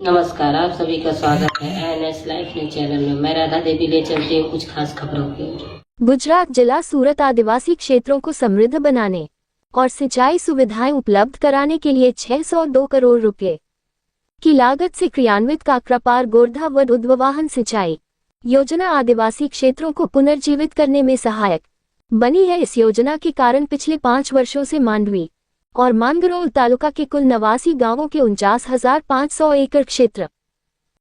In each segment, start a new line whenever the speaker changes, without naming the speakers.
नमस्कार, आप सभी का स्वागत है एनएस लाइफ न्यूज चैनल में। मैं राधा देवी ले चलती हूँ कुछ खास खबरों की ओर।
गुजरात जिला सूरत आदिवासी क्षेत्रों को समृद्ध बनाने और सिंचाई सुविधाएं उपलब्ध कराने के लिए 602 करोड़ रुपए की लागत से क्रियान्वित काकरापार गोरधा व उद्ववाहन सिंचाई योजना आदिवासी क्षेत्रों को पुनर्जीवित करने में सहायक बनी है। इस योजना के कारण पिछले 5 वर्षों से मांडवी और मानगरोल तालुका के कुल 89 गांवों के 49,500 एकड़ क्षेत्र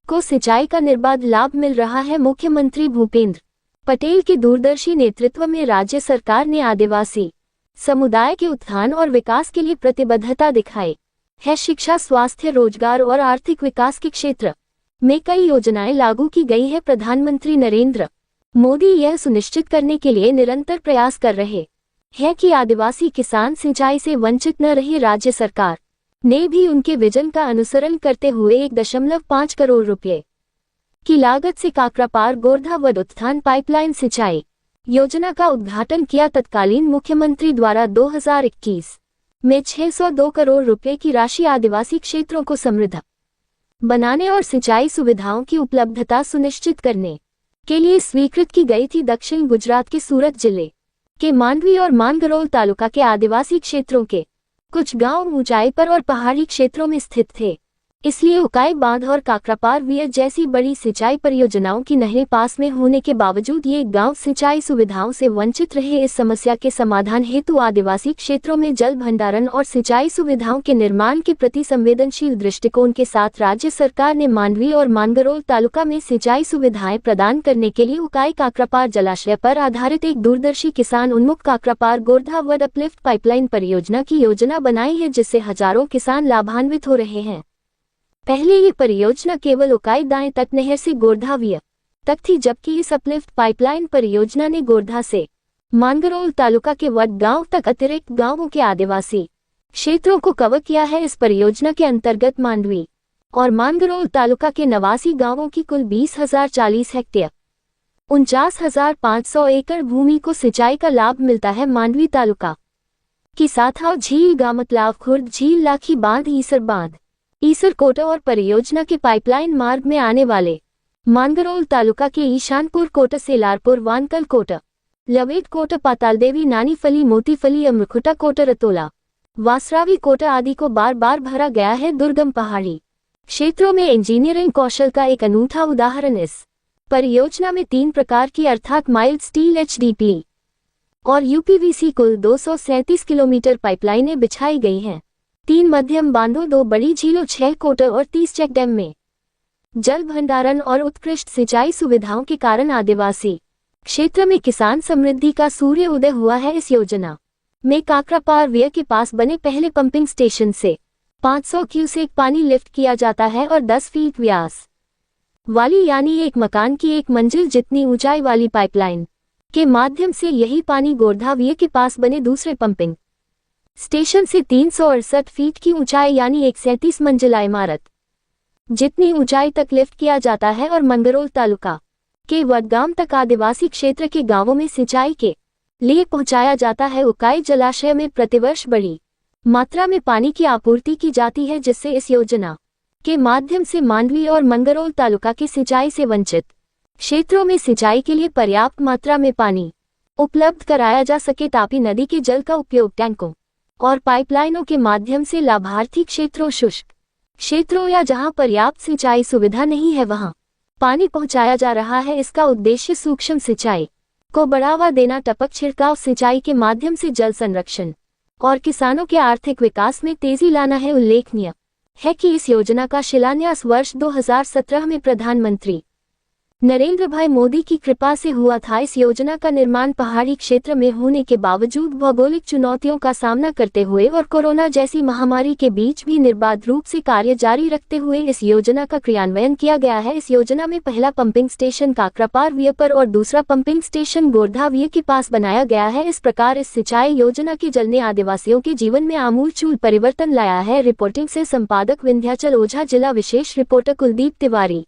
को सिंचाई का निर्बाध लाभ मिल रहा है। मुख्यमंत्री भूपेंद्र पटेल के दूरदर्शी नेतृत्व में राज्य सरकार ने आदिवासी समुदाय के उत्थान और विकास के लिए प्रतिबद्धता दिखाई है। शिक्षा, स्वास्थ्य, रोजगार और आर्थिक विकास के क्षेत्र में कई योजनाएं लागू की गई है। प्रधानमंत्री नरेंद्र मोदी यह सुनिश्चित करने के लिए निरंतर प्रयास कर रहे हैं कि आदिवासी किसान सिंचाई से वंचित न रहे। राज्य सरकार ने भी उनके विजन का अनुसरण करते हुए 1.5 करोड़ रुपए की लागत से काकरापार गोरधा व उत्थान पाइपलाइन सिंचाई योजना का उद्घाटन किया। तत्कालीन मुख्यमंत्री द्वारा 2021 में 602 करोड़ रुपए की राशि आदिवासी क्षेत्रों को समृद्ध बनाने और सिंचाई सुविधाओं की उपलब्धता सुनिश्चित करने के लिए स्वीकृत की गई थी। दक्षिण गुजरात के सूरत जिले के मांडवी और मानगरोल तालुका के आदिवासी क्षेत्रों के कुछ गांव ऊंचाई पर और पहाड़ी क्षेत्रों में स्थित थे, इसलिए उकाई बांध और काकरापार वियर जैसी बड़ी सिंचाई परियोजनाओं की नहरें पास में होने के बावजूद ये गांव सिंचाई सुविधाओं से वंचित रहे। इस समस्या के समाधान हेतु आदिवासी क्षेत्रों में जल भंडारण और सिंचाई सुविधाओं के निर्माण के प्रति संवेदनशील दृष्टिकोण के साथ राज्य सरकार ने मांडवी और मानगरोल तालुका में सिंचाई सुविधाएं प्रदान करने के लिए उकाई काकरापार जलाशय पर आधारित एक दूरदर्शी किसान उन्मुख काकरापार गोरधा व अपलिफ्ट पाइपलाइन परियोजना की योजना बनाई है, जिससे हजारों किसान लाभान्वित हो रहे हैं। पहले ये परियोजना केवल उकाई दाएं तट नहर से गोरधा वियर तक थी, जबकि इस अपलिफ्ट पाइपलाइन परियोजना ने गोरधा से मानगरोल तालुका के वड गांव तक अतिरिक्त गांवों के आदिवासी क्षेत्रों को कवर किया है। इस परियोजना के अंतर्गत मांडवी और मानगरोल तालुका के 89 गांवों की कुल 20,040 हेक्टेयर 49,500 एकड़ भूमि को सिंचाई का लाभ मिलता है। मांडवी तालुका की साथाव झील, गामतलाव खुर्द झील, लाखी बांध, ईसर बांध, ईसर कोटा और परियोजना के पाइपलाइन मार्ग में आने वाले मानगरोल तालुका के ईशानपुर कोटा, सेलारपुर, वानकल कोटा, लवेट कोटा, पातालदेवी, नानीफली, मोतीफली, अमरखुटा कोटा, रतोला, वासरावी कोटा आदि को बार बार भरा गया है। दुर्गम पहाड़ी क्षेत्रों में इंजीनियरिंग कौशल का एक अनूठा उदाहरण इस परियोजना में 3 प्रकार की अर्थात माइल्ड स्टील, HDPE और UPVC कुल 237 किलोमीटर पाइपलाइनें बिछाई गई हैं। 3 मध्यम बांधों, 2 बड़ी झीलों, 6 कोटर और 30 चेक डैम में जल भंडारण और उत्कृष्ट सिंचाई सुविधाओं के कारण आदिवासी क्षेत्र में किसान समृद्धि का सूर्य उदय हुआ है। इस योजना में काकरापार वियर के पास बने पहले पंपिंग स्टेशन से 500 क्यूसेक पानी लिफ्ट किया जाता है और 10 फीट व्यास वाली यानी एक मकान की 1 मंजिल जितनी ऊंचाई वाली पाइपलाइन के माध्यम से यही पानी गोरधा वियर के पास बने दूसरे पंपिंग स्टेशन से 368 फीट की ऊंचाई यानी 137 मंजिला इमारत जितनी ऊंचाई तक लिफ्ट किया जाता है और मंगरोल तालुका के वडगाम तक आदिवासी क्षेत्र के गांवों में सिंचाई के लिए पहुंचाया जाता है। उकाई जलाशय में प्रतिवर्ष बड़ी मात्रा में पानी की आपूर्ति की जाती है, जिससे इस योजना के माध्यम से मांडवी और मंगरोल तालुका के सिंचाई से वंचित क्षेत्रों में सिंचाई के लिए पर्याप्त मात्रा में पानी उपलब्ध कराया जा सके। तापी नदी के जल का उपयोग टैंकों और पाइपलाइनों के माध्यम से लाभार्थी क्षेत्रों, शुष्क क्षेत्रों या जहां पर्याप्त सिंचाई सुविधा नहीं है वहां पानी पहुंचाया जा रहा है। इसका उद्देश्य सूक्ष्म सिंचाई को बढ़ावा देना, टपक छिड़काव सिंचाई के माध्यम से जल संरक्षण और किसानों के आर्थिक विकास में तेजी लाना है। उल्लेखनीय है कि इस योजना का शिलान्यास वर्ष 2017 में प्रधानमंत्री नरेंद्र भाई मोदी की कृपा से हुआ था। इस योजना का निर्माण पहाड़ी क्षेत्र में होने के बावजूद भौगोलिक चुनौतियों का सामना करते हुए और कोरोना जैसी महामारी के बीच भी निर्बाध रूप से कार्य जारी रखते हुए इस योजना का क्रियान्वयन किया गया है। इस योजना में पहला पंपिंग स्टेशन काकरापार वियर पर और दूसरा पंपिंग स्टेशन गोरधा वियर के पास बनाया गया है। इस प्रकार इस सिंचाई योजना के जल ने आदिवासियों के जीवन में आमूलचूल परिवर्तन लाया है। रिपोर्टिंग से संपादक विंध्याचल ओझा, जिला विशेष रिपोर्टर कुलदीप तिवारी।